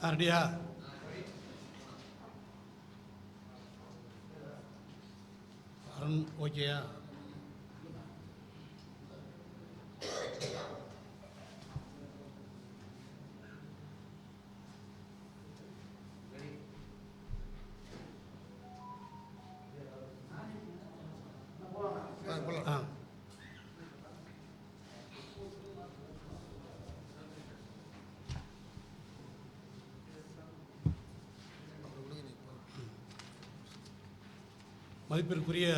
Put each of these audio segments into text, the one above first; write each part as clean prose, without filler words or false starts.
ரெடியா? அருண் ஓகேயா? மதிப்பிற்குரிய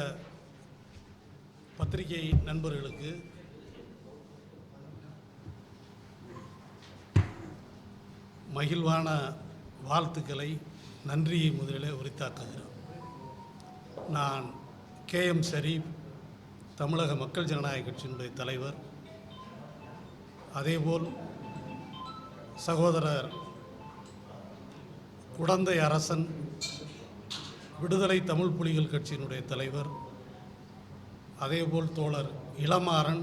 பத்திரிகை நண்பர்களுக்கு மகிழ்வான வாழ்த்துக்களை நன்றியை முதலிலே உரித்தாக்குகிறோம். நான் KM ஷரீப், தமிழக மக்கள் ஜனநாயக கட்சியினுடைய தலைவர். அதேபோல் சகோதரர் குடந்தை அரசன், விடுதலை தமிழ் புலிகள் கட்சியினுடைய தலைவர். அதேபோல் தோழர் இளமாறன்,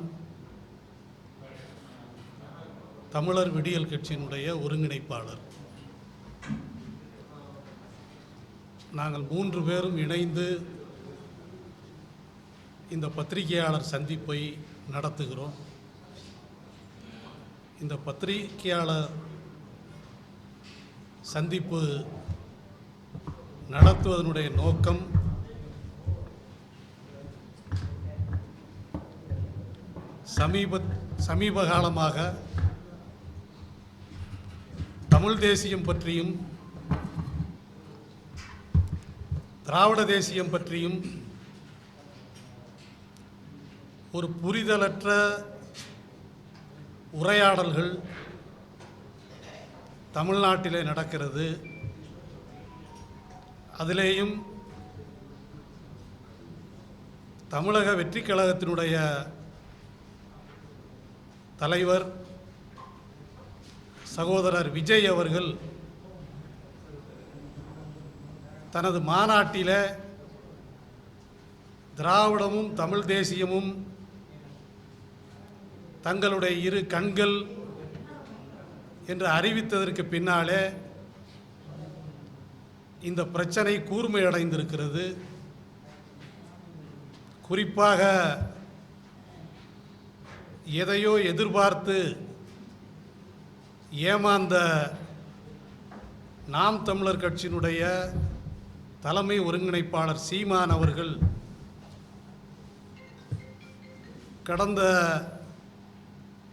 தமிழர் விடியல் கட்சியினுடைய ஒருங்கிணைப்பாளர். நாங்கள் 3 பேரும் இணைந்து இந்த பத்திரிகையாளர் சந்திப்பை நடத்துகிறோம். இந்த பத்திரிகையாளர் சந்திப்பு நடத்துவதனுடைய நோக்கம் சமீப காலமாக தமிழ் தேசியம் பற்றியும் திராவிட தேசியம் பற்றியும் ஒரு புரிதலற்ற உரையாடல்கள் தமிழ்நாட்டிலே நடக்கிறது. அதிலேயும் தமிழக வெற்றி கழகத்தினுடைய தலைவர் சகோதரர் விஜய் அவர்கள் தனது மாநாட்டில் திராவிடமும் தமிழ் தேசியமும் தங்களுடைய இரு கண்கள் என்று அறிவித்ததற்கு பின்னாலே இந்த பிரச்சனை கூர்மையடைந்திருக்கிறது. குறிப்பாக எதையோ எதிர்பார்த்து ஏமாந்த நாம் தமிழர் கட்சியினுடைய தலைமை ஒருங்கிணைப்பாளர் சீமான் அவர்கள் கடந்த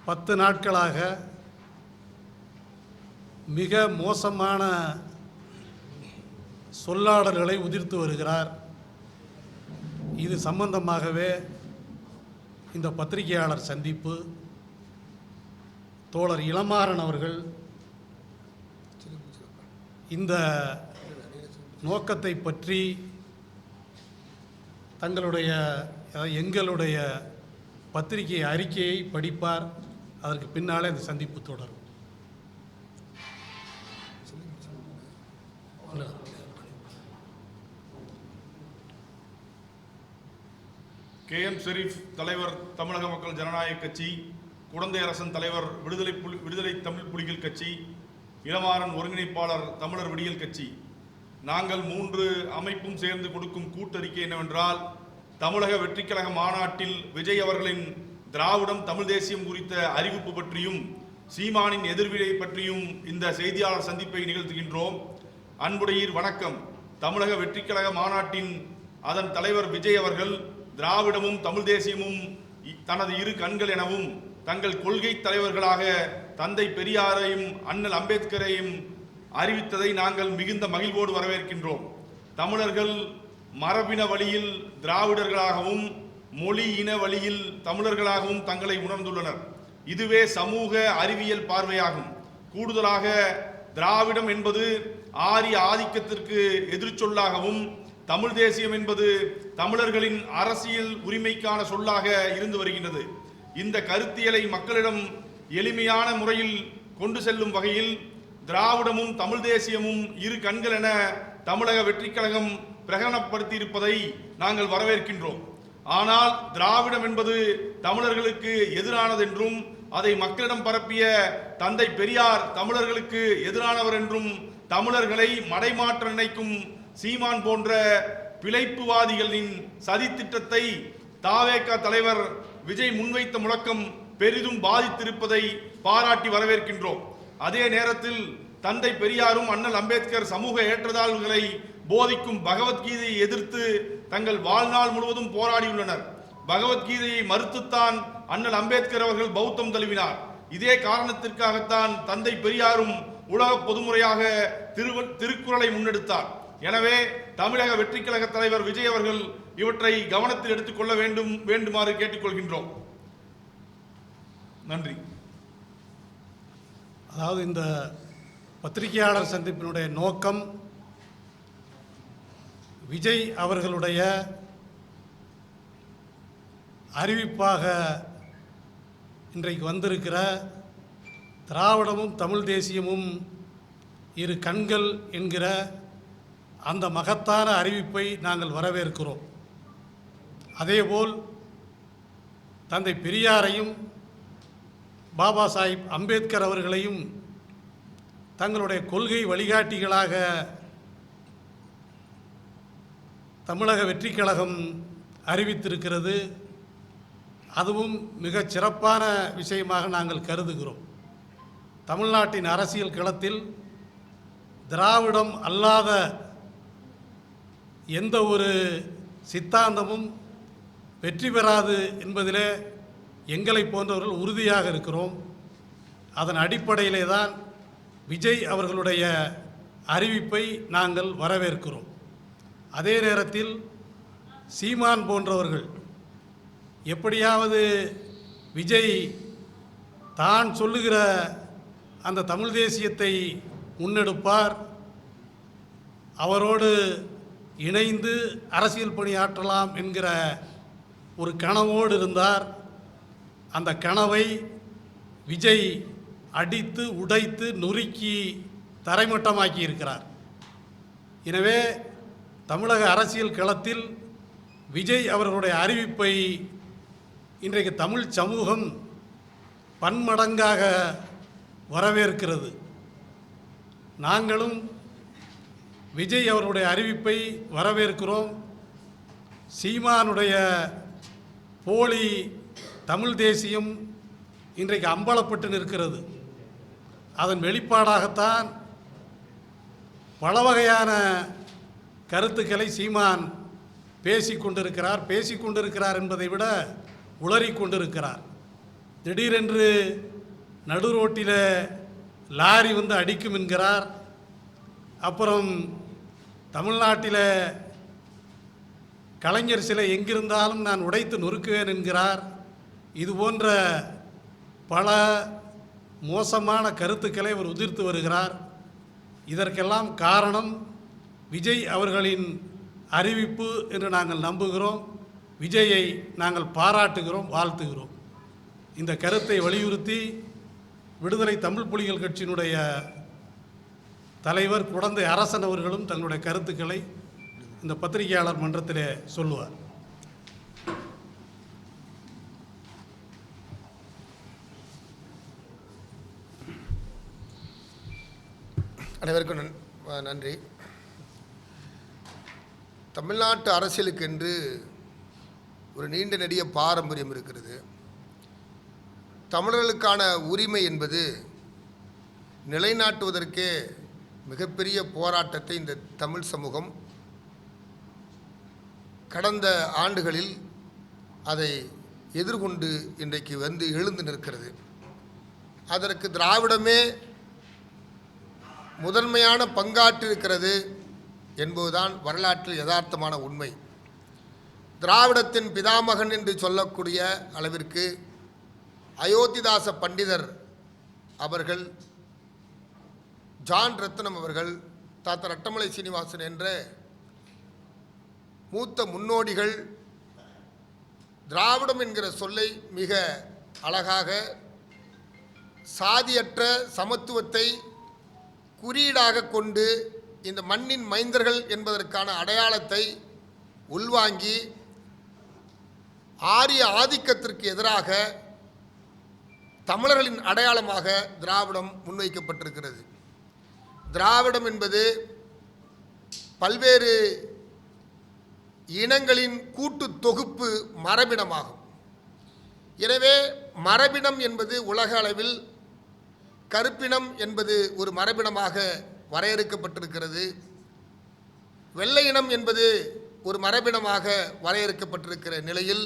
10 நாட்களாக மிக மோசமான சொல்லாடல்களை உதிர்த்து வருகிறார். இது சம்பந்தமாகவே இந்த பத்திரிகையாளர் சந்திப்பு. தோழர் இளமாறன் அவர்கள் இந்த நோக்கத்தை பற்றி எங்களுடைய பத்திரிகை அறிக்கையை படிப்பார். அதற்கு பின்னாலே இந்த சந்திப்பு தொடரும். KM ஷரீப் தலைவர், தமிழக மக்கள் ஜனநாயக கட்சி. குடந்தை அரசன் தலைவர், விடுதலை தமிழ் புலிகள் கட்சி. இளமாறன் ஒருங்கிணைப்பாளர், தமிழர் விடியல் கட்சி. நாங்கள் 3 அமைப்பும் சேர்ந்து கொடுக்கும் கூட்டறிக்கை என்னவென்றால், தமிழக வெற்றிக்கழக மாநாட்டில் விஜய் அவர்களின் திராவிடம் தமிழ் தேசியம் குறித்த அறிவிப்பு பற்றியும் சீமானின் எதிர்வினை பற்றியும் இந்த செய்தியாளர் சந்திப்பை நிகழ்த்துகின்றோம். அன்புடையீர் வணக்கம். தமிழக வெற்றிக்கழக மாநாட்டின் அதன் தலைவர் விஜய் அவர்கள் திராவிடமும் தமிழ் தேசியமும் தனது இரு கண்கள் எனவும் தங்கள் கொள்கை தலைவர்களாக தந்தை பெரியாரையும் அண்ணல் அம்பேத்கரையும் அறிவித்ததை நாங்கள் மிகுந்த மகிழ்வோடு வரவேற்கின்றோம். தமிழர்கள் மரபின வழியில் திராவிடர்களாகவும் மொழி இன வழியில் தமிழர்களாகவும் தங்களை உணர்ந்துள்ளனர். இதுவே சமூக அறிவியல் பார்வையாகும். கூடுதலாக திராவிடம் என்பது ஆரிய ஆதிக்கத்திற்கு எதிர்ச்சொல்லாகவும் தமிழ் தேசியம் என்பது தமிழர்களின் அரசியல் உரிமைக்கான சொல்லாக இருந்து வருகின்றது. இந்த கருத்தியலை மக்களிடம் எளிமையான முறையில் கொண்டு செல்லும் வகையில் திராவிடமும் தமிழ் தேசியமும் இரு கண்கள் என தமிழக வெற்றிக்கழகம் பிரகடனப்படுத்தியிருப்பதை நாங்கள் வரவேற்கின்றோம். ஆனால் திராவிடம் என்பது தமிழர்களுக்கு எதிரானதென்றும் அதை மக்களிடம் பரப்பிய தந்தை பெரியார் தமிழர்களுக்கு எதிரானவர் என்றும் தமிழர்களை மடைமாற்ற நினைக்கும் சீமான் போன்ற பிழைப்புவாதிகளின் சதித்திட்டத்தை தாவேக தலைவர் விஜய் முன்வைத்த முழக்கம் பெரிதும் பாதித்திருப்பதை பாராட்டி வரவேற்கின்றோம். அதே நேரத்தில் தந்தை பெரியாரும் அண்ணல் அம்பேத்கர் சமூக ஏற்றத்தாழ்வுகளை போதிக்கும் பகவத்கீதையை எதிர்த்து தங்கள் வாழ்நாள் முழுவதும் போராடியுள்ளனர். பகவத்கீதையை மறுத்துத்தான் அண்ணல் அம்பேத்கர் அவர்கள் பௌத்தம் தழுவினார். இதே காரணத்திற்காகத்தான் தந்தை பெரியாரும் உலக பொதுமுறையாக திருக்குறளை முன்னெடுத்தார். எனவே தமிழக வெற்றி கழக தலைவர் விஜய் அவர்கள் இவற்றை கவனத்தில் எடுத்துக்கொள்ள வேண்டுமாறு கேட்டுக்கொள்கின்றோம். நன்றி. அதாவது இந்த பத்திரிகையாளர் சந்திப்பினுடைய நோக்கம் விஜய் அவர்களுடைய அறிவிப்பாக இன்றைக்கு வந்திருக்கிற திராவிடமும் தமிழ் தேசியமும் இரு கண்கள் என்கிற அந்த மகத்தான அறிவிப்பை நாங்கள் வரவேற்கிறோம். அதேபோல் தந்தை பெரியாரையும் பாபா சாஹிப் அம்பேத்கர் அவர்களையும் தங்களுடைய கொள்கை வழிகாட்டிகளாக தமிழக வெற்றி கழகம் அறிவித்திருக்கிறது. அதுவும் மிகச் சிறப்பான விஷயமாக நாங்கள் கருதுகிறோம். தமிழ்நாட்டின் அரசியல் களத்தில் திராவிடம் அல்லாத எந்த ஒரு சித்தாந்தமும் வெற்றி பெறாது என்பதிலே எங்களை போன்றவர்கள் உறுதியாக இருக்கிறோம். அதன் அடிப்படையிலே தான் விஜய் அவர்களுடைய அறிவிப்பை நாங்கள் வரவேற்கிறோம். அதே நேரத்தில் சீமான் போன்றவர்கள் எப்படியாவது விஜய் தான் சொல்லுகிற அந்த தமிழ் தேசியத்தை முன்னெடுப்பார், அவரோடு இணைந்து அரசியல் பணியாற்றலாம் என்கிற ஒரு கனவோடு இருந்தார். அந்த கனவை விஜய் அடித்து உடைத்து நொறுக்கி தரைமட்டமாக்கி இருக்கிறார். எனவே தமிழக அரசியல் களத்தில் விஜய் அவர்களுடைய அறிவிப்பை இன்றைக்கு தமிழ் சமூகம் பன்மடங்காக வரவேற்கிறது. நாங்களும் விஜய் அவருடைய அறிவிப்பை வரவேற்கிறோம். சீமானுடைய போலி தமிழ் தேசியம் இன்றைக்கு அம்பலப்பட்டு நிற்கிறது. அதன் வெளிப்பாடாகத்தான் பல வகையான கருத்துக்களை சீமான் பேசிக்கொண்டிருக்கிறார் என்பதை விட உளறிக் கொண்டிருக்கிறார். திடீரென்று நடு ரோட்டில் லாரி வந்து அடிக்கும் என்கிறார். அப்புறம் தமிழ்நாட்டில் கலைஞர் சிலை எங்கிருந்தாலும் நான் உடைத்து நொறுக்குவேன் என்கிறார். இது போன்ற பல மோசமான கருத்துக்களை அவர் உதிர்த்து வருகிறார். இதற்கெல்லாம் காரணம் விஜய் அவர்களின் அறிவிப்பு என்று நாங்கள் நம்புகிறோம். விஜயை நாங்கள் பாராட்டுகிறோம், வாழ்த்துகிறோம். இந்த கருத்தை வலியுறுத்தி விடுதலை தமிழ் புலிகள் கட்சியினுடைய தலைவர் குடந்தை அரசன் அவர்களும் தங்களுடைய கருத்துக்களை இந்த பத்திரிகையாளர் மன்றத்திலே சொல்லுவார். அனைவருக்கும் நன்றி. தமிழ்நாட்டு அரசியலுக்கென்று ஒரு நீண்ட நெடிய பாரம்பரியம் இருக்கிறது. தமிழர்களுக்கான உரிமை என்பது நிலைநாட்டுவதற்கே மிகப்பெரிய போராட்டத்தை இந்த தமிழ் சமூகம் கடந்த ஆண்டுகளில் அதை எதிர்கொண்டு இன்றைக்கு வந்து எழுந்து நிற்கிறது. அதற்கு திராவிடமே முதன்மையான பங்காற்றிருக்கிறது என்பதுதான் வரலாற்றில் யதார்த்தமான உண்மை. திராவிடத்தின் பிதாமகன் என்று சொல்லக்கூடிய அளவிற்கு அயோத்திதாச பண்டிதர் அவர்கள், ஜான் ரத்னம் அவர்கள், தாத்தா ரட்டமலை சீனிவாசன் என்ற மூத்த முன்னோடிகள் திராவிடம் என்கிற சொல்லை மிக அழகாக சாதியற்ற சமத்துவத்தை குறியீடாக கொண்டு இந்த மண்ணின் மைந்தர்கள் என்பதற்கான அடையாளத்தை உள்வாங்கி ஆரிய ஆதிக்கத்திற்கு எதிராக தமிழர்களின் அடையாளமாக திராவிடம் முன்வைக்கப்பட்டிருக்கிறது. திராவிடம் என்பது பல்வேறு இனங்களின் கூட்டு தொகுப்பு மரபினமாகும். எனவே மரபினம் என்பது உலக அளவில் கருப்பினம் என்பது ஒரு மரபினமாக வரையறுக்கப்பட்டிருக்கிறது. வெள்ளை இனம் என்பது ஒரு மரபினமாக வரையறுக்கப்பட்டிருக்கிற நிலையில்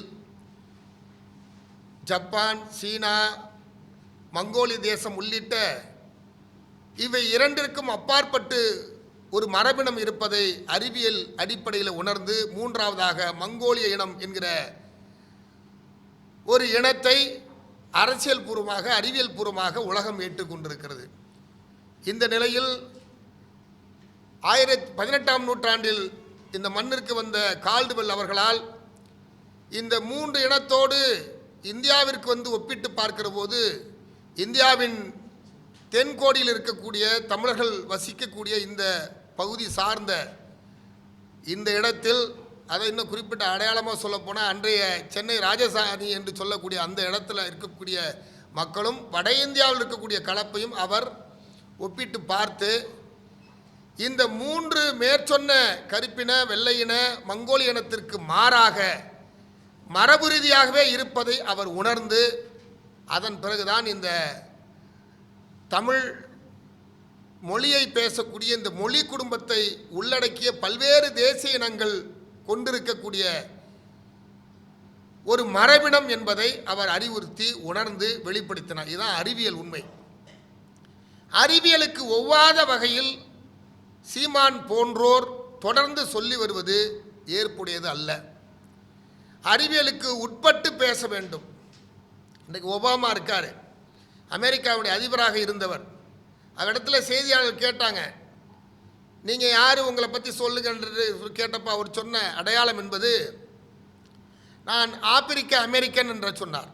ஜப்பான், சீனா, மங்கோலிய தேசம் உள்ளிட்ட இவை இரண்டிற்கும் அப்பாற்பட்டு ஒரு மரபினம் இருப்பதை அறிவியல் அடிப்படையில் உணர்ந்து மூன்றாவதாக மங்கோலிய இனம் என்கிற ஒரு இனத்தை அரசியல் பூர்வமாக அறிவியல் பூர்வமாக உலகம் ஏற்றுக்கொண்டிருக்கிறது. இந்த நிலையில் 18ஆம் நூற்றாண்டில் இந்த மண்ணிற்கு வந்த கால்டுவெல் அவர்களால் இந்த 3 இனத்தோடு இந்தியாவிற்கு வந்து ஒப்பிட்டு பார்க்கிற போது இந்தியாவின் தென்கோடியில் இருக்கக்கூடிய தமிழர்கள் வசிக்கக்கூடிய இந்த பகுதி சார்ந்த இந்த இடத்தில், அதை இன்னும் குறிப்பிட்ட அடையாளமாக சொல்லப்போனால் அன்றைய சென்னை ராஜதானி என்று சொல்லக்கூடிய அந்த இடத்துல இருக்கக்கூடிய மக்களும் வட இந்தியாவில் இருக்கக்கூடிய கலப்பையும் அவர் ஒப்பிட்டு பார்த்து இந்த 3 மேற்சொன்ன கருப்பின, வெள்ளையின, மங்கோலிய இனத்திற்கு மாறாக மரபு ரீதியாகவே இருப்பதை அவர் உணர்ந்து அதன் பிறகுதான் இந்த தமிழ் மொழியை பேசக்கூடிய இந்த மொழி குடும்பத்தை உள்ளடக்கிய பல்வேறு தேசிய இனங்கள் கொண்டிருக்கக்கூடிய ஒரு மரபினம் என்பதை அவர் அறிவுறுத்தி உணர்ந்து வெளிப்படுத்தினார். இதுதான் அறிவியல் உண்மை. அறிவியலுக்கு ஒவ்வாத வகையில் சீமான் போன்றோர் தொடர்ந்து சொல்லி வருவது ஏற்புடையது அல்ல. அறிவியலுக்கு உட்பட்டு பேச வேண்டும். இன்றைக்கு ஒபாமா இருக்கார், அமெரிக்காவுடைய அதிபராக இருந்தவர். அவரிடத்துல செய்தியாளர்கள் கேட்டாங்க, நீங்கள் யார், உங்களை பற்றி சொல்லுங்கன்றது கேட்டப்போ அவர் சொன்ன அடையாளம் என்பது நான் ஆப்பிரிக்க அமெரிக்கன் என்று சொன்னார்.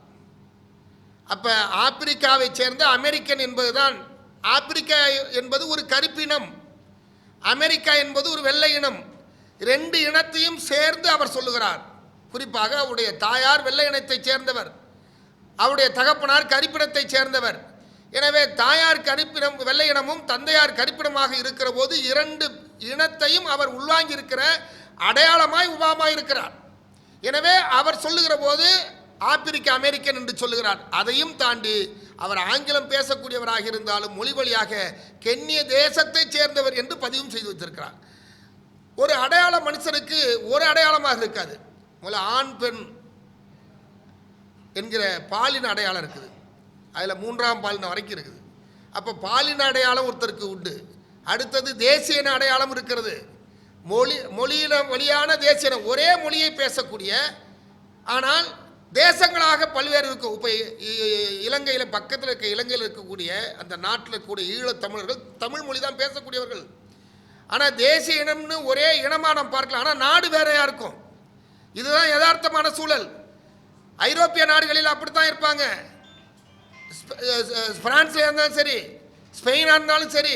அப்போ ஆப்பிரிக்காவை சேர்ந்த அமெரிக்கன் என்பதுதான், ஆப்பிரிக்கா என்பது ஒரு கருப்பினம், அமெரிக்கா என்பது ஒரு வெள்ளை இனம். 2 இனத்தையும் சேர்ந்து அவர் சொல்லுகிறார். குறிப்பாக அவருடைய தாயார் வெள்ளை இனத்தைச் சேர்ந்தவர், அவருடைய தகப்பனார் கருப்பினத்தை சேர்ந்தவர். எனவே தாயார் கருப்பினம் வெள்ளை இனமும் தந்தையார் கருப்பினமாக இருக்கிற போது 2 இனத்தையும் அவர் உள்வாங்கி இருக்கிற அடையாளமாய் உபாமா இருக்கிறார். எனவே அவர் சொல்லுகிற போது ஆப்பிரிக்க அமெரிக்கன் என்று சொல்லுகிறார். அதையும் தாண்டி அவர் ஆங்கிலம் பேசக்கூடியவராக இருந்தாலும் மொழி வழியாக கென்னிய தேசத்தை சேர்ந்தவர் என்று பதிவும் செய்து வைத்திருக்கிறார். ஒரு அடையாளம் மனுஷனுக்கு ஒரு அடையாளமாக இருக்காது. முதல்ல ஆண் பெண் என்கிற பாலின அடையாளம் இருக்குது, அதில் 3ஆம் பாலினம் வரைக்கும் இருக்குது. அப்போ பாலின அடையாளம் ஒருத்தருக்கு உண்டு. அடுத்தது தேசிய இன அடையாளம் இருக்கிறது. மொழியில வழியான தேசிய இனம், ஒரே மொழியை பேசக்கூடிய ஆனால் தேசங்களாக பல்வேறு இருக்கும். இப்போ இலங்கையில் பக்கத்தில் இருக்க இலங்கையில் இருக்கக்கூடிய அந்த நாட்டில் இருக்கக்கூடிய ஈழத்தமிழர்கள் தமிழ் மொழி தான் பேசக்கூடியவர்கள். ஆனால் தேசிய இனம்னு ஒரே இனமாக நாம் பார்க்கலாம், ஆனால் நாடு வேறையாக இருக்கும். இதுதான் யதார்த்தமான சூழல். ஐரோப்பிய நாடுகளில் அப்படித்தான் இருப்பாங்க. பிரான்ஸில் இருந்தாலும் சரி, ஸ்பெயினாக இருந்தாலும் சரி,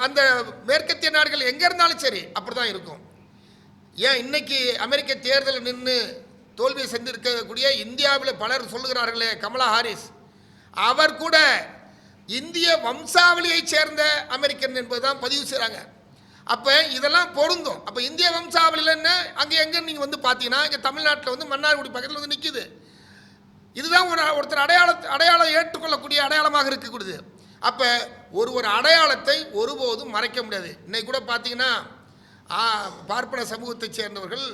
அந்த மேற்கத்திய நாடுகள் எங்கே இருந்தாலும் சரி அப்படி தான் இருக்கும். ஏன் இன்னைக்கு அமெரிக்க தேர்தலில் நின்று தோல்வியை சந்திருக்கக்கூடிய இந்தியாவில் பலர் சொல்லுகிறார்களே, கமலா ஹாரிஸ், அவர் கூட இந்திய வம்சாவளியை சேர்ந்த அமெரிக்கன் என்பது தான் பதிவு செய்கிறாங்க. அப்போ இதெல்லாம் பொருந்தும். அப்போ இந்திய வம்சாவளியில் என்ன, அங்கே எங்கே நீங்கள் வந்து பார்த்தீங்கன்னா இங்கே தமிழ்நாட்டில் வந்து மன்னார்குடி பக்கத்தில் வந்து நிற்குது. இதுதான் ஒருத்தர் அடையாளம் ஏற்றுக்கொள்ளக்கூடிய அடையாளமாக இருக்கக்கூடியது. அப்போ ஒரு அடையாளத்தை ஒருபோதும் மறைக்க முடியாது. இன்னைக்கு கூட பார்த்தீங்கன்னா பார்ப்பன சமூகத்தை சேர்ந்தவர்கள்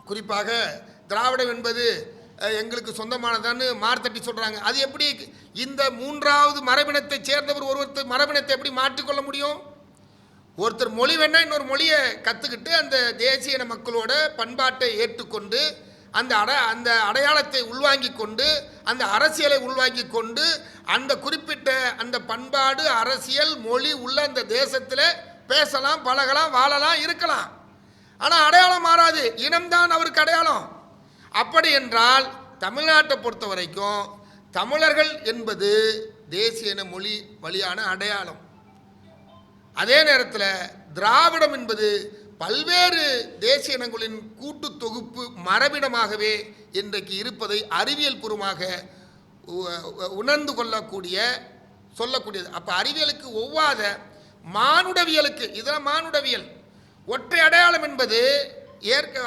குறிப்பாக திராவிடம் என்பது எங்களுக்கு சொந்தமானதான்னு மார்த்தட்டி சொல்கிறாங்க. அது எப்படி இந்த 3வது மரபினத்தை சேர்ந்தவர் ஒருத்தர் மரபினத்தை எப்படி மாற்றிக்கொள்ள முடியும்? ஒருத்தர் மொழி வேணால் இன்னொரு மொழியை கற்றுக்கிட்டு அந்த தேசிய இன மக்களோட பண்பாட்டை ஏற்றுக்கொண்டு அந்த அடையாளத்தை உள்வாங்கி கொண்டு அந்த அரசியலை உள்வாங்கி கொண்டு அந்த குறிப்பிட்ட அந்த பண்பாடு அரசியல் மொழி உள்ள அந்த தேசத்தில் பேசலாம், பழகலாம், வாழலாம், இருக்கலாம். ஆனால் அடையாளம் மாறாது. இனம்தான் அவருக்கு அடையாளம். அப்படி என்றால் தமிழ்நாட்டை பொறுத்த வரைக்கும் தமிழர்கள் என்பது தேசிய இன மொழி வழியான அடையாளம். அதே நேரத்தில் திராவிடம் என்பது பல்வேறு தேசிய இனங்களின் கூட்டு தொகுப்பு மரபினமாகவே இன்றைக்கு இருப்பதை அறிவியல் பூர்வமாக உணர்ந்து கொள்ளக்கூடிய சொல்லக்கூடியது. அப்போ அறிவியலுக்கு ஒவ்வாத மானுடவியலுக்கு, இதெல்லாம் மானுடவியல், ஒற்றை அடையாளம் என்பது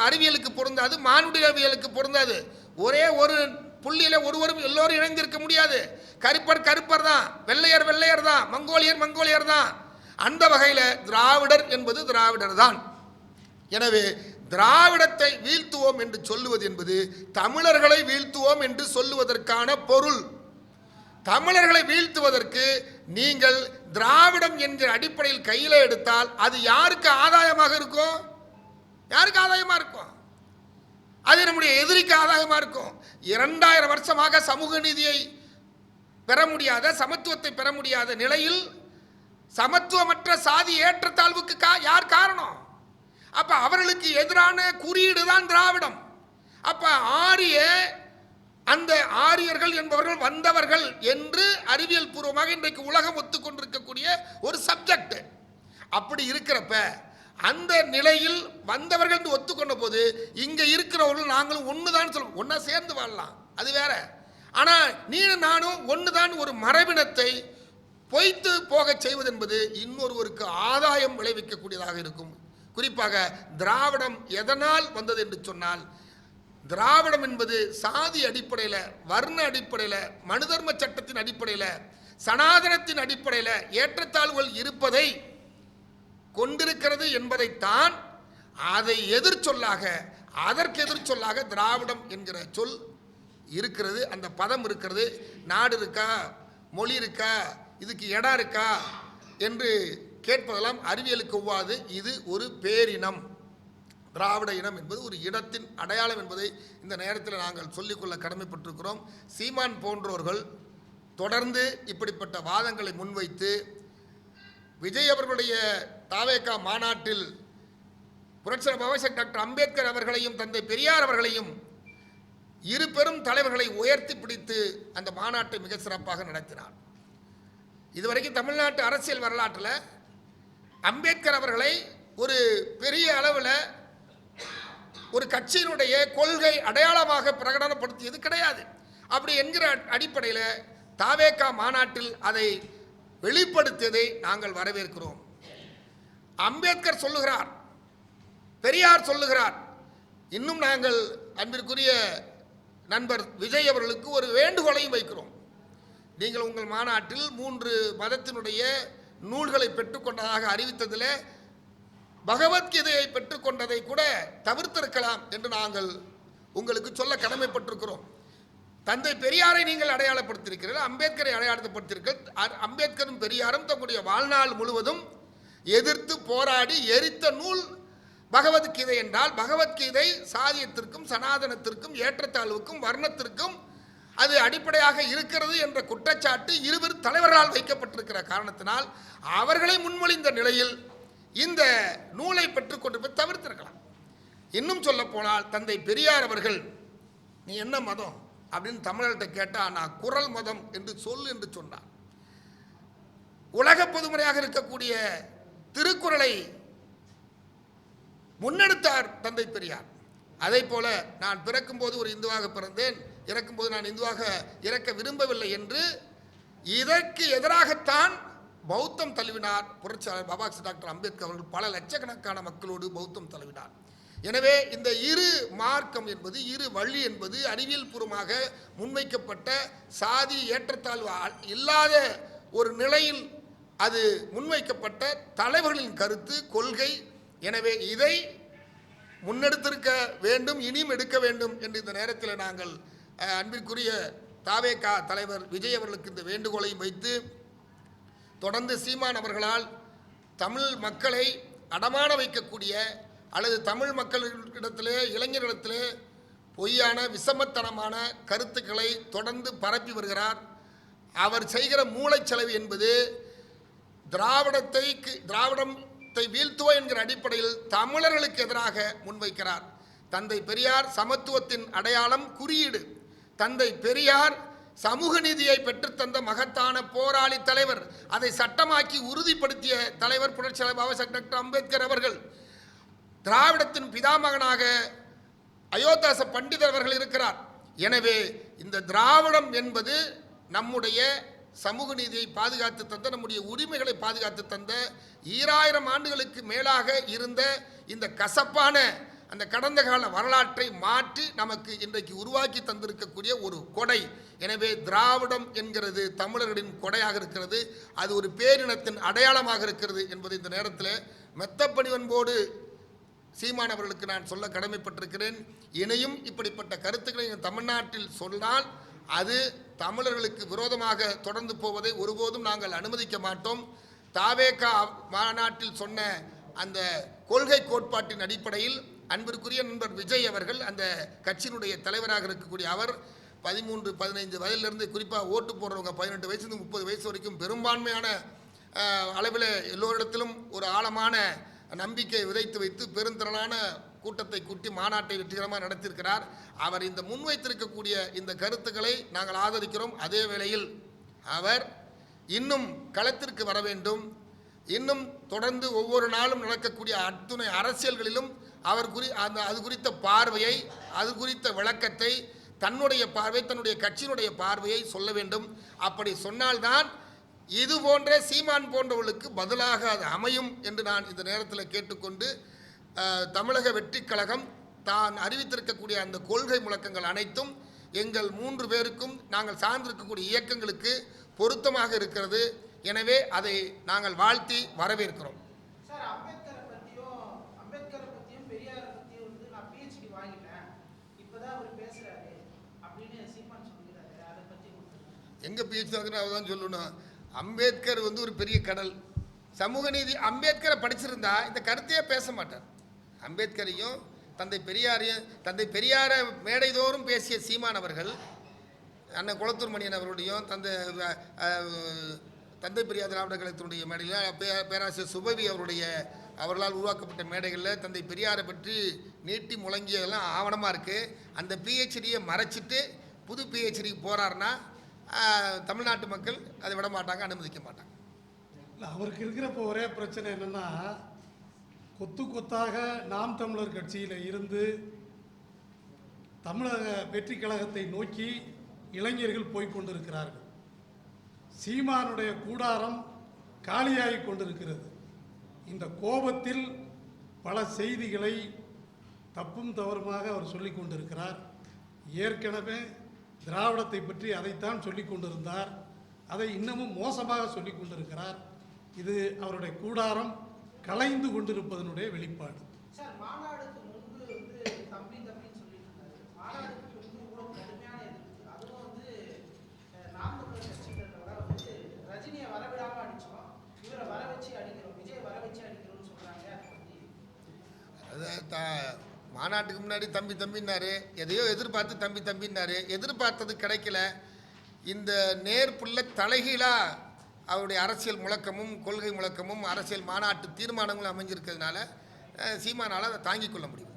அறிவியலுக்கு பொருந்தாது, மானுடவியலுக்கு பொருந்தாது. ஒரே ஒரு புள்ளியில் ஒருவரும் எல்லோரும் இணைந்திருக்க முடியாது. கருப்பர் கருப்பர் தான், வெள்ளையர் வெள்ளையர் தான், மங்கோலியர் மங்கோலியர் தான். அந்த வகையில் திராவிடர் என்பது திராவிடர் தான். எனவே திராவிடத்தை வீழ்த்துவோம் என்று சொல்லுவது என்பது தமிழர்களை வீழ்த்துவோம் என்று சொல்லுவதற்கான பொருள். தமிழர்களை வீழ்த்துவதற்கு நீங்கள் திராவிடம் என்கிற அடிப்படையில் கையில் எடுத்தால் அது யாருக்கு ஆதாயமாக இருக்கும்? யாருக்கு ஆதாயமாக இருக்கும்? அது நம்முடைய எதிரிக்கு ஆதாயமாக இருக்கும். 2000 வருஷமாக சமூக நீதியை பெற முடியாத, சமத்துவத்தை பெற முடியாத நிலையில் சமத்துவமற்ற சாதி ஏற்றத்தாழ்வுக்கு யார் காரணம்? அப்ப அவர்களுக்கு எதிரான குறியீடு தான் திராவிடம். அப்ப அந்த ஆரியர்கள் என்பவர்கள் வந்தவர்கள் என்று அறிவியல் பூர்வமாக இன்றைக்கு உலகம் ஒத்துக்கொண்டிருக்கக்கூடிய ஒரு சப்ஜெக்ட். அப்படி இருக்கிறப்ப அந்த நிலையில் வந்தவர்கள் என்று ஒத்துக்கொண்ட போது இங்க இருக்கிறவர்கள் நாங்களும் ஒண்ணுதான் சொல்லுவோம், ஒன்னா சேர்ந்து வாழலாம், அது வேற. ஆனா நீனும் நானும் ஒண்ணுதான் ஒரு மரபினத்தை பொய்த்து போக செய்வது என்பது இன்னொருவருக்கு ஆதாயம் விளைவிக்கக்கூடியதாக இருக்கும். குறிப்பாக திராவிடம் எதனால் வந்தது என்று சொன்னால், திராவிடம் என்பது சாதி அடிப்படையில், வர்ண அடிப்படையில், மனுதர்ம சட்டத்தின் அடிப்படையில், சனாதனத்தின் அடிப்படையில் ஏற்றத்தாழ்வுகள் இருப்பதை கொண்டிருக்கிறது என்பதைத்தான் அதை எதிர்ச்சொல்லாக, அதற்கு எதிர்ச்சொல்லாக திராவிடம் என்கிற சொல் இருக்கிறது, அந்த பதம் இருக்கிறது. நாடு இருக்கா, மொழி இருக்கா, இதுக்கு இடம் இருக்கா என்று கேட்பதெல்லாம் அறிவியலுக்கு ஒவ்வாது. இது ஒரு பேரினம். திராவிட இனம் என்பது ஒரு இடத்தின் அடையாளம் என்பதை இந்த நேரத்தில் நாங்கள் சொல்லிக்கொள்ள கடமைப்பட்டிருக்கிறோம். சீமான் போன்றோர்கள் தொடர்ந்து இப்படிப்பட்ட வாதங்களை முன்வைத்து விஜய் அவர்களுடைய தாவேகா மாநாட்டில் புரட்சியாளர் பாபாசாஹேப் டாக்டர் அம்பேத்கர் அவர்களையும் தந்தை பெரியார் அவர்களையும் இரு பெரும் தலைவர்களை உயர்த்தி பிடித்து அந்த மாநாட்டை மிக சிறப்பாக நடத்தினார். இதுவரைக்கும் தமிழ்நாட்டு அரசியல் வரலாற்றில் அம்பேத்கர் அவர்களை ஒரு பெரிய அளவில் ஒரு கட்சியினுடைய கொள்கை அடையாளமாக பிரகடனப்படுத்தியது கிடையாது. அப்படி என்கிற அடிப்படையில் தாவேகா மாநாட்டில் அதை வெளிப்படுத்தியதை நாங்கள் வரவேற்கிறோம். அம்பேத்கர் சொல்லுகிறார், பெரியார் சொல்லுகிறார். இன்னும் நாங்கள் அன்பிற்குரிய நண்பர் விஜய் அவர்களுக்கு ஒரு வேண்டுகோளையும் வைக்கிறோம். நீங்கள் உங்கள் மாநாட்டில் 3 மதத்தினுடைய நூல்களை பெற்றுக்கொண்டதாக அறிவித்ததில் பகவத்கீதையை பெற்றுக்கொண்டதை கூட தவிர்த்திருக்கலாம் என்று நாங்கள் உங்களுக்கு சொல்ல கடமைப்பட்டிருக்கிறோம். தந்தை பெரியாரை நீங்கள் அடையாளப்படுத்தியிருக்கிறீர்கள், அம்பேத்கரை அடையாளப்படுத்தியிருக்கிறீர்கள். அம்பேத்கரும் பெரியாரும் தங்களுடைய வாழ்நாள் முழுவதும் எதிர்த்து போராடி எரித்த நூல் பகவத்கீதை என்றால், பகவத்கீதை சாதியத்திற்கும் சனாதனத்திற்கும் ஏற்றத்தாழ்வுக்கும் வர்ணத்திற்கும் அது அடிப்படையாக இருக்கிறது என்ற குற்றச்சாட்டு இருவர் தலைவர்களால் வைக்கப்பட்டிருக்கிற காரணத்தினால் அவர்களை முன்மொழிந்த நிலையில் இந்த நூலை பெற்றுக்கொண்டு போய் தவிர்த்திருக்கலாம். இன்னும் சொல்ல போனால் தந்தை பெரியார் அவர்கள், நீ என்ன மதம் அப்படின்னு தமிழர்கிட்ட கேட்டால் நான் குறள் மதம் என்று சொல் என்று சொன்னார். உலக பொதுமுறையாக இருக்கக்கூடிய திருக்குறளை முன்னெடுத்தார் தந்தை பெரியார். அதே போல நான் பிறக்கும்போது ஒரு இந்துவாக பிறந்தேன், இறக்கும்போது நான் இந்துவாக இறக்க விரும்பவில்லை என்று இதற்கு எதிராகத்தான் பௌத்தம் தழுவினார் புரட்சியாளர் பாபாசாஹேப் டாக்டர் அம்பேத்கர் அவர்கள். பல லட்சக்கணக்கான மக்களோடு பௌத்தம் தழுவினார். எனவே இந்த இரு மார்க்கம் என்பது, இரு வழி என்பது அறிவியல் பூர்வமாக முன்வைக்கப்பட்ட சாதி ஏற்றத்தாழ்வு இல்லாத ஒரு நிலையில் அது முன்வைக்கப்பட்ட தலைவர்களின் கருத்து, கொள்கை. எனவே இதை முன்னெடுத்திருக்க வேண்டும், இனியும் எடுக்க வேண்டும் என்று இந்த நேரத்தில் நாங்கள் அன்பிற்குரிய தாவேகா தலைவர் விஜய் அவர்களுக்கு இந்த வேண்டுகோளையும் வைத்து, தொடர்ந்து சீமான் அவர்களால் தமிழ் மக்களை அடமான வைக்கக்கூடிய அல்லது தமிழ் மக்களிடத்திலே, இளைஞர்களிடத்திலே பொய்யான விஷமத்தனமான கருத்துக்களை தொடர்ந்து பரப்பி வருகிறார். அவர் செய்கிற மூளைச்சலவை என்பது திராவிடத்தை வீழ்த்துவோம் என்கிற அடிப்படையில் தமிழர்களுக்கு எதிராக முன்வைக்கிறார். தந்தை பெரியார் சமத்துவத்தின் அடையாளம், குறியீடு. தந்தை பெரியார் சமூக நீதியை பெற்றுத்தந்த மகத்தான போராளி தலைவர். அதை சட்டமாக்கி உறுதிப்படுத்திய தலைவர் புரட்சியாளர் பாபாசாஹேப் டாக்டர் அம்பேத்கர் அவர்கள். திராவிடத்தின் பிதாமகனாக அயோத்தாச பண்டிதர் அவர்கள் இருக்கிறார். எனவே இந்த திராவிடம் என்பது நம்முடைய சமூக நீதியை பாதுகாத்து தந்த, நம்முடைய உரிமைகளை பாதுகாத்து தந்த, 2000 ஆண்டுகளுக்கு மேலாக இருந்த இந்த கசப்பான அந்த கடந்த கால வரலாற்றை மாற்றி நமக்கு இன்றைக்கு உருவாக்கி தந்திருக்கக்கூடிய ஒரு கொடை. எனவே திராவிடம் என்கிறது தமிழர்களின் கொடையாக இருக்கிறது. அது ஒரு பேரினத்தின் அடையாளமாக இருக்கிறது என்பதை இந்த நேரத்தில் மெத்தப்பணிவன்போடு சீமான் அவர்களுக்கு நான் சொல்ல கடமைப்பட்டிருக்கிறேன். இணையும் இப்படிப்பட்ட கருத்துக்களை தமிழ்நாட்டில் சொன்னால் அது தமிழர்களுக்கு விரோதமாக தொடர்ந்து போவதை ஒருபோதும் நாங்கள் அனுமதிக்க மாட்டோம். தாவேகா மாநாட்டில் சொன்ன அந்த கொள்கை கோட்பாட்டின் அடிப்படையில் அன்பிற்குரிய நண்பர் விஜய் அவர்கள், அந்த கட்சியினுடைய தலைவராக இருக்கக்கூடிய அவர், 13, 15 வயதிலிருந்து குறிப்பாக ஓட்டு போடுறவங்க 18 வயசுலேருந்து 30 வயசு வரைக்கும் பெரும்பான்மையான அளவில் எல்லோரிடத்திலும் ஒரு ஆழமான நம்பிக்கை விதைத்து வைத்து பெருந்திரளான கூட்டத்தை கூட்டி மாநாட்டை வெற்றிகரமாக நடத்தியிருக்கிறார். அவர் இந்த முன்வைத்திருக்கக்கூடிய இந்த கருத்துக்களை நாங்கள் ஆதரிக்கிறோம். அதே வேளையில் அவர் இன்னும் களத்திற்கு வர வேண்டும். இன்னும் தொடர்ந்து ஒவ்வொரு நாளும் நடக்கக்கூடிய அத்துணை அரசியல்களிலும் அவர் அது குறித்த பார்வையை, அது குறித்த விளக்கத்தை, தன்னுடைய பார்வை, தன்னுடைய கட்சியினுடைய பார்வையை சொல்ல வேண்டும். அப்படி சொன்னால்தான் இது போன்ற சீமான் போன்றவர்களுக்கு பதிலாக அது அமையும் என்று நான் இந்த நேரத்தில் கேட்டுக்கொண்டு, தமிழக வெற்றிக் கழகம் தான் அறிவித்திருக்கக்கூடிய அந்த கொள்கை முழக்கங்கள் அனைத்தும் எங்கள் 3 பேருக்கும் நாங்கள் சார்ந்திருக்கக்கூடிய இயக்கங்களுக்கு பொருத்தமாக இருக்கிறது. எனவே அதை நாங்கள் வாழ்த்தி வரவேற்கிறோம். எங்க பிஹெச்டி தான் சொல்லணும். அம்பேத்கர் ஒரு பெரிய கடல், சமூக நீதி. அம்பேத்கரை படிச்சிருந்தா இந்த கருத்தையே பேச மாட்டார். அம்பேத்கரையும் தந்தை பெரியாரை மேடைதோறும் பேசிய சீமான் அவர்கள், அண்ணன் குளத்தூர் மணியன் அவருடையும் தந்தை பெரியார் திராவிட கழகத்தினுடைய மேடையில் பேராசிரியர் சுபவி அவர்களால் உருவாக்கப்பட்ட மேடைகளில் தந்தை பெரியாரை பற்றி நீட்டி முழங்கியதெல்லாம் ஆவணமாக இருக்குது. அந்த பிஹெச்டியை மறைச்சிட்டு புது பிஹெச்டிக்கு போகிறாருன்னா தமிழ்நாட்டு மக்கள் அதை விட மாட்டாங்க, அனுமதிக்க மாட்டாங்க. இல்லை, அவருக்கு இருக்கிறப்போ ஒரே பிரச்சனை என்னென்னா, கொத்தாக நாம் தமிழர் கட்சியில் இருந்து தமிழக வெற்றி கழகத்தை நோக்கி இளைஞர்கள் போய்கொண்டிருக்கிறார்கள். சீமானுடைய கூடாரம் காலியாகி கொண்டிருக்கிறது. இந்த கோபத்தில் பல செய்திகளை தப்பும் தவறுமாக அவர் சொல்லிக் கொண்டிருக்கிறார். ஏற்கனவே திராவிடத்தை பற்றி அதைத்தான் சொல்லிக் கொண்டிருந்தார். அதை இன்னமும் மோசமாக சொல்லிக் கொண்டிருக்கிறார். இது அவருடைய கூடாரம் கலைந்து கொண்டிருப்பதனுடைய வெளிப்பாடு. மாநாட்டுக்கு முன்னாடி தம்பின்னாரு, எதையோ எதிர்பார்த்து தம்பின்னாரு. எதிர்பார்த்தது கிடைக்கல. இந்த நேர்ப்புள்ள தலைகீழாக அவருடைய அரசியல் முழக்கமும் கொள்கை முழக்கமும் அரசியல் மாநாட்டு தீர்மானங்களும் அமைஞ்சிருக்கிறதுனால சீமானால் அதை தாங்கிக் கொள்ள முடியும்.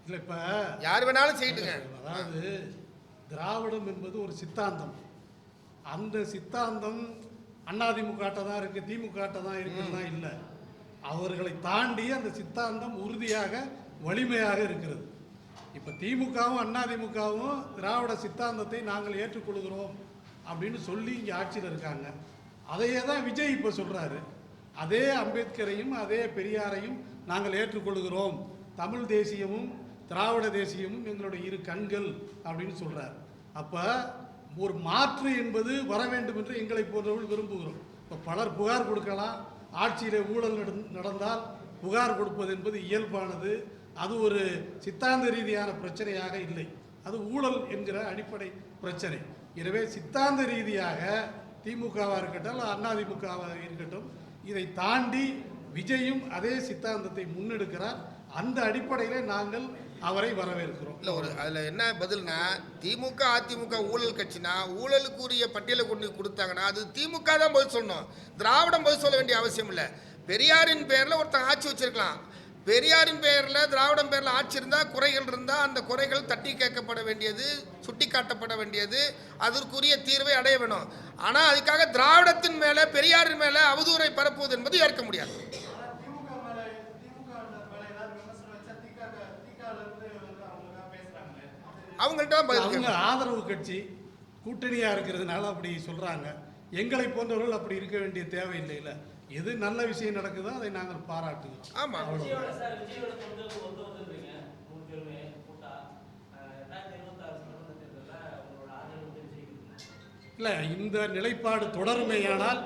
இல்லை இப்போ யார் வேணாலும் செய்யுங்க. அதாவது திராவிடம் என்பது ஒரு சித்தாந்தம். அந்த சித்தாந்தம் அதிமுக தான் இருக்குது, திமுக தான் இருக்குன்னா இல்லை. அவர்களை தாண்டி அந்த சித்தாந்தம் உறுதியாக வலிமையாக இருக்கிறது. இப்போ திமுகவும் அதிமுகவும் திராவிட சித்தாந்தத்தை நாங்கள் ஏற்றுக்கொள்கிறோம் அப்படின்னு சொல்லி இங்கே ஆட்சியில் இருக்காங்க. அதையே தான் விஜய் இப்போ சொல்கிறாரு. அதே அம்பேத்கரையும் அதே பெரியாரையும் நாங்கள் ஏற்றுக்கொள்கிறோம், தமிழ் தேசியமும் திராவிட தேசியமும் எங்களுடைய இரு கண்கள் அப்படின்னு சொல்கிறார். அப்போ ஒரு மாற்று என்பது வர வேண்டும் என்று எங்களை போன்றவர்கள் விரும்புகிறோம். இப்போ பலர் புகார் கொடுக்கலாம். ஆட்சியில் ஊழல் நடந்தால் புகார் கொடுப்பது என்பது இயல்பானது. அது ஒரு சித்தாந்த ரீதியான பிரச்சனையாக இல்லை, அது ஊழல் என்கிற அடிப்படை பிரச்சனை. எனவே சித்தாந்த ரீதியாக திமுகவாக இருக்கட்டும் அதிமுகவாக இருக்கட்டும், இதை தாண்டி விஜயும் அதே சித்தாந்தத்தை முன்னெடுக்கிறார். அந்த அடிப்படையில் நாங்கள் அவரை வரவேற்கிறோம். இல்லை, அதில் என்ன பதில்னா, திமுக அதிமுக ஊழல் கட்சினா ஊழலுக்குரிய பட்டியலை கொண்டு கொடுத்தாங்கன்னா அது திமுக தான் பதில் சொல்லணும், திராவிடம் பதில் சொல்ல வேண்டிய அவசியம் இல்லை. பெரியாரின் பேரில் ஒருத்தன் ஆட்சி வச்சிருக்கலாம், பெரியாரின் பெயரில் திராவிடம் பேரில் ஆட்சி இருந்தால் குறைகள் இருந்தால் அந்த குறைகள் தட்டி கேட்கப்பட வேண்டியது, சுட்டி காட்டப்பட வேண்டியது, அதற்குரிய தீர்வை அடைய வேணும். ஆனால் அதுக்காக திராவிடத்தின் மேலே பெரியாரின் மேலே அவதூறை பரப்புவது என்பது ஏற்க முடியாது. அவங்கள்ட்ட தான் பதில் அவங்க கேட்கணும். ஆதரவு கட்சி கூட்டணியா இருக்கிறதுனால அப்படி சொல்றாங்க. எங்களை போன்றவர்கள் அப்படி இருக்க வேண்டிய தேவையில்லை. இல்ல, எது நல்ல விஷயம் நடக்குதோ அதை நாங்கள் பாராட்டுகிறோம். ஆமா, இல்ல, இந்த நிலைப்பாடு தொடருமேயானால்,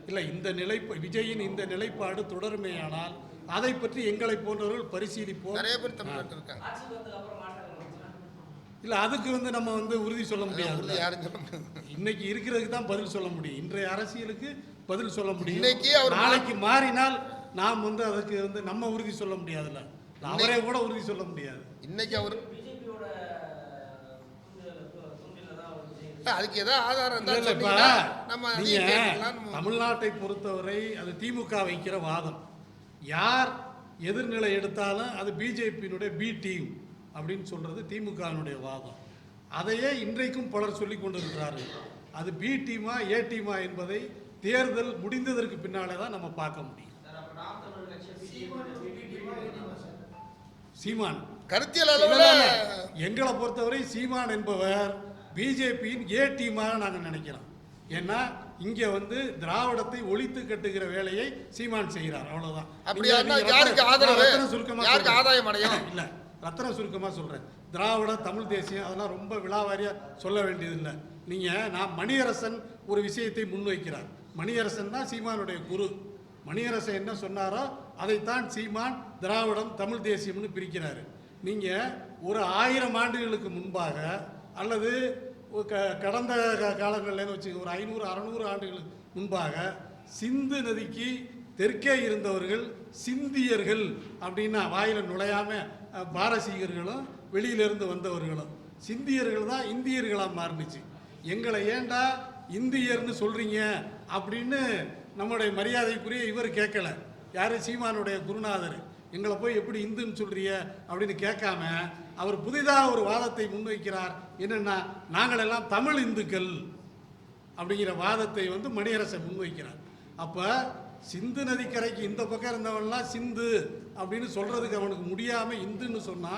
இல்ல, விஜயின் இந்த நிலைப்பாடு தொடருமேயானால் அதை பற்றி எங்களை போன்றவர்கள் பரிசீலிப்போம். நிறைய பேர் தமிழ்நாட்டில் இருக்காங்க. இல்ல, அதுக்கு நம்ம உறுதி சொல்ல முடியாது. யாரும் சொல்ல முடியாது. இன்னைக்கு இருக்கிறதுக்கு தான் பதில் சொல்ல முடியும். இன்றைய அரசியலுக்கு பதில் சொல்ல முடியும். இன்னைக்கு அவர் நாளைக்கு மாறினால் நாம் அதுக்கு நம்ம உறுதி சொல்ல முடியாதுல்ல. அவரே கூட உறுதி சொல்ல முடியாது. இன்னைக்கு அவர் அதுக்கு ஏதாவது ஆதாரம் இருந்தா நம்ம தமிழ்நாட்டை பொறுத்தவரை அது திமுக வைக்கிற வாதம். யார் எதிர்நிலை எடுத்தாலும் அது பிஜேபியினுடைய பி டீம் அப்படின்னு சொல்றது திமுகவினுடைய வாதம். அதையே இன்றைக்கும் பலர் சொல்லிக் கொண்டிருக்கிறார்கள். அது பி டீமா ஏ டீமா என்பதை தேர்தல் முடிந்ததற்கு பின்னாலே தான் நம்ம பார்க்க முடியும். சீமான் கருத்தியல் அளவில் எங்களை பொறுத்தவரை சீமான் என்பவர் பிஜேபியின் ஏ டீமாக நாங்கள் நினைக்கிறோம். ஏன்னா இங்க திராவிடத்தை ஒழித்து கட்டுகிற வேலையை சீமான் செய்கிறார். அவ்வளவுதான். யாருக்கு ஆதாயம் அடையும்? இல்ல, ரத்தன சுருக்கமா சொல்றேன். திராவிட தமிழ் தேசியம் அதெல்லாம் ரொம்ப விழாவாரியா சொல்ல வேண்டியதில்லை. நான் மணியரசன் ஒரு விஷயத்தை முன்வைக்கிறார். மணியரசன் தான் சீமானுடைய குரு. மணியரசன் என்ன சொன்னாரோ அதைத்தான் சீமான் திராவிடம் தமிழ் தேசியம்னு பிரிக்கிறாரு. நீங்க ஒரு 1000 ஆண்டுகளுக்கு முன்பாக அல்லது கடந்த காலங்களில் வச்சு ஒரு 500-600 ஆண்டுகளுக்கு முன்பாக சிந்து நதிக்கு தெற்கே இருந்தவர்கள் சிந்தியர்கள் அப்படின்னா வாயில நுழையாம பாரசீகர்களும் வெளியிலிருந்து வந்தவர்களும் சிந்தியர்கள் தான் இந்தியர்களாக மாறுனுச்சு. எங்களை ஏண்டா இந்தியர்னு சொல்றீங்க அப்படின்னு நம்முடைய மரியாதைக்குரிய இவர் கேட்கல. யாரு? சீமானுடைய குருநாதர். எங்களை போய் எப்படி இந்துன்னு சொல்றிய அப்படின்னு கேட்காம அவர் புதிதாக ஒரு வாதத்தை முன்வைக்கிறார். என்னன்னா, நாங்கள் எல்லாம் தமிழ் இந்துக்கள் அப்படிங்கிற வாதத்தை மணியரசன் முன்வைக்கிறார். அப்ப சிந்து நதிக்கரைக்கு இந்த பக்கம் இருந்தவன்லாம் சிந்து அப்படின்னு சொல்றதுக்கு அவனுக்கு முடியாம இந்துன்னு சொன்னா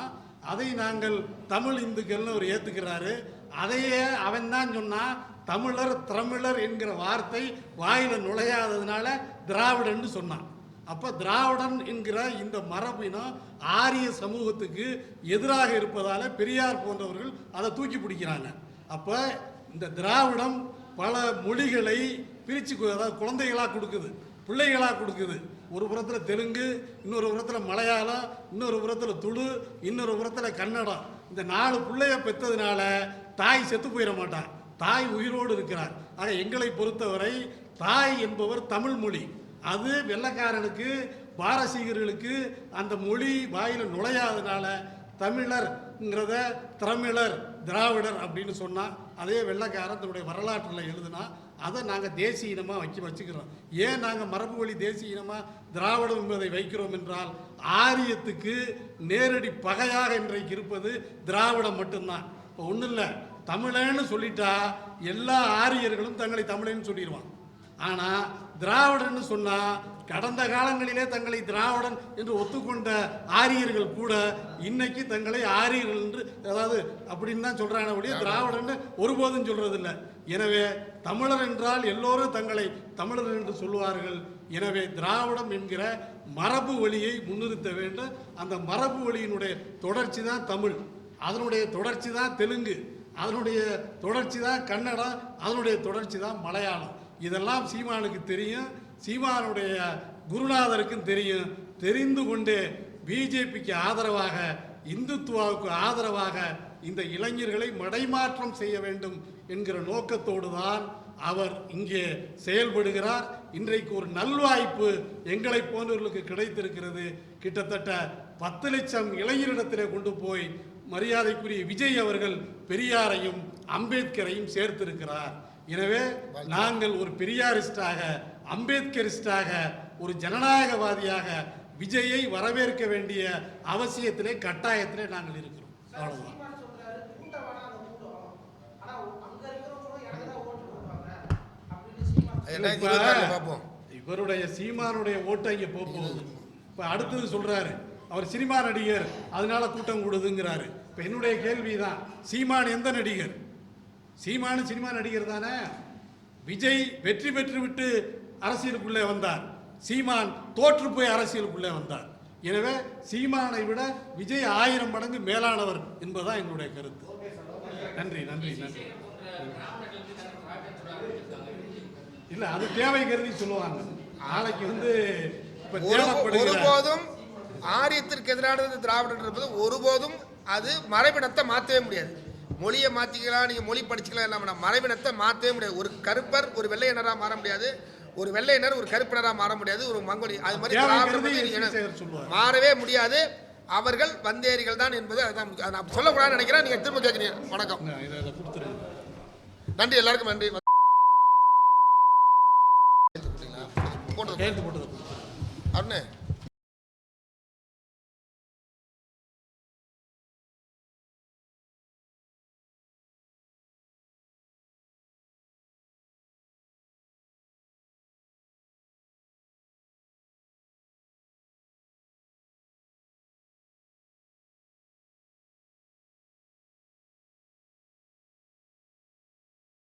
அதை நாங்கள் தமிழ் இந்துக்கள்னு அவர் ஏத்துக்கிறாரு. அதையே அவன் தான் சொன்னா தமிழர் என்கிற வார்த்தை வாயில நுழையாததுனால திராவிடன்னு சொன்னான். அப்ப திராவிடன் என்கிற இந்த மரபினம் ஆரிய சமூகத்துக்கு எதிராக இருப்பதால பெரியார் போன்றவர்கள் அதை தூக்கி பிடிக்கிறாங்க. அப்ப இந்த திராவிடம் பல மொழிகளை பிரிச்சு, அதாவது குழந்தைகளா கொடுக்குது, பிள்ளைகளா கொடுக்குது. ஒரு புறத்துல தெலுங்கு, இன்னொரு புறத்துல மலையாளம், இன்னொரு புறத்துல துளு, இன்னொரு புறத்துல கன்னடம். இந்த 4 பிள்ளைய பெற்றதுனால தாய் செத்து போயிட மாட்டான், தாய் உயிரோடு இருக்கிறார். ஆக எங்களை பொறுத்தவரை தாய் என்பவர் தமிழ் மொழி. அது வெள்ளைக்காரனுக்கு பாரசீகர்களுக்கு அந்த மொழி வாயில நுழையாதனால தமிழர்ங்கிறத தமிழர் திராவிடர் அப்படின்னு சொன்னா அதே வெள்ளைக்காரன் தன்னுடைய வரலாற்றில் எழுதுனா அதை நாங்கள் தேசிய இனமாக வச்சுக்கிறோம். ஏன் நாங்கள் மரபு வழி தேசிய இனமாக திராவிடம் என்பதை வைக்கிறோம் என்றால் ஆரியத்துக்கு நேரடி பகையாக இன்றைக்கு இருப்பது திராவிடம் மட்டும்தான். இப்போ ஒன்றும் இல்லை, தமிழன்னு சொல்லிட்டா எல்லா ஆரியர்களும் தங்களை தமிழன்னு சொல்லிடுவான். ஆனால் திராவிடன்னு சொன்னா கடந்த காலங்களிலே தங்களை திராவிடன் என்று ஒத்துக்கொண்ட ஆரியர்கள் கூட இன்னைக்கு தங்களை ஆரியர்கள் என்று, அதாவது அப்படின்னு தான் சொல்றாங்க ஒழிய திராவிடன்னு ஒருபோதும் சொல்றது இல்லை. எனவே தமிழர் என்றால் எல்லோரும் தங்களை தமிழர் என்று சொல்லுவார்கள். எனவே திராவிடம் என்கிற மரபு வழியை முன்னிறுத்த வேண்டும். அந்த மரபு வழியினுடைய தொடர்ச்சி தான் தமிழ், அதனுடைய தொடர்ச்சி தான் தெலுங்கு, அதனுடைய தொடர்ச்சி தான் கன்னடம், அதனுடைய தொடர்ச்சி தான் மலையாளம். இதெல்லாம் சீமானுக்கு தெரியும், சீமானுடைய குருநாதருக்கும் தெரியும். தெரிந்து கொண்டே பிஜேபிக்கு ஆதரவாக, இந்துத்துவாவுக்கு ஆதரவாக இந்த இளைஞர்களை மடைமாற்றம் செய்ய வேண்டும் என்கிற நோக்கத்தோடு தான் அவர் இங்கே செயல்படுகிறார். இன்றைக்கு ஒரு நல்வாய்ப்பு எங்களை போன்றவர்களுக்கு கிடைத்திருக்கிறது. கிட்டத்தட்ட 10 லட்சம் இளைஞரிடத்திலே கொண்டு போய் மரியாதைக்குரிய விஜய் அவர்கள் பெரியாரையும் அம்பேத்கரையும் சேர்த்திருக்கிறார். எனவே நாங்கள் ஒரு பெரியாரிஸ்டாக, அம்பேத்கரிஸ்டாக, ஒரு ஜனநாயகவாதியாக விஜயை வரவேற்க வேண்டிய அவசியத்திலே கட்டாயத்திலே நாங்கள் இருக்கிறோம். அவ்வளவுதான். பார்ப்போம். இவருடைய சீமானுடைய ஓட்டை இங்க போகுது. இப்ப அடுத்தது சொல்றாரு அவர் சினிமா நடிகர் அதனால கூட்டம் கூடுதுங்கிறாரு. இப்ப என்னுடைய கேள்விதான், சீமான் எந்த நடிகர்? சீமானு சினிமா நடிகர் தானே. விஜய் வெற்றி பெற்று விட்டு அரசியலுக்குள்ளே வந்தார், சீமான் தோற்று போய் அரசியலுக்குள்ளே வந்தார். எனவே சீமானை விட விஜய் 1000 மடங்கு மேலானவர் என்பதுதான் எங்களுடைய கருத்து. நன்றி நன்றி நன்றி. இல்ல அது தேவை கருதி சொல்லுவாங்க. நாளைக்கு இப்ப ஒருபோதும் ஆரியத்திற்கு எதிரானது திராவிடர் என்பது ஒருபோதும் அது மரபினத்தை மாற்றவே முடியாது. மொழியை மாற்றிக்கலாம், நீங்கள் மொழி படிச்சுக்கலாம், எல்லாம் மரபினத்தை மாற்றவே முடியாது. ஒரு கருப்பர் ஒரு வெள்ளையனராக மாற முடியாது, ஒரு வெள்ளையினர் ஒரு கருப்பினராக மாற முடியாது, ஒரு மங்கோலி அது மாதிரி மாறவே முடியாது. அவர்கள் வந்தேரிகள் தான் என்பது அதுதான். நான் சொல்லக்கூடாதுன்னு நினைக்கிறேன். நீங்கள் திரும்ப கேட்குறீங்க. வணக்கம், நன்றி, எல்லாருக்கும் நன்றி. போட்டது அருணே